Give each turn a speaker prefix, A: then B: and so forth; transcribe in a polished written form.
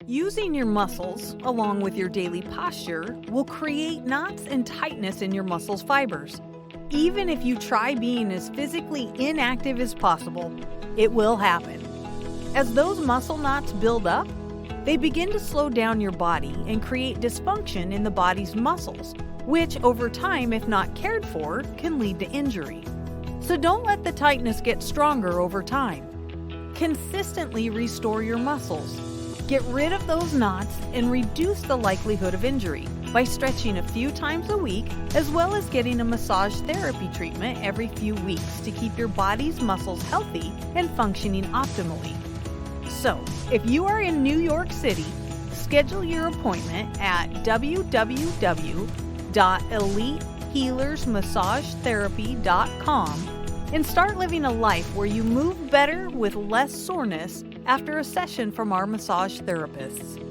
A: Using your muscles, along with your daily posture, will create knots and tightness in your muscles' fibers. Even if you try being as physically inactive as possible, it will happen. As those muscle knots build up, they begin to slow down your body and create dysfunction in the body's muscles, which over time, if not cared for, can lead to injury. So don't let the tightness get stronger over time. Consistently restore your muscles. Get rid of those knots and reduce the likelihood of injury by stretching a few times a week, as well as getting a massage therapy treatment every few weeks to keep your body's muscles healthy and functioning optimally. So, if you are in New York City, schedule your appointment at www.elitehealersmassagetherapy.com and start living a life where you move better with less soreness after a session from our massage therapists.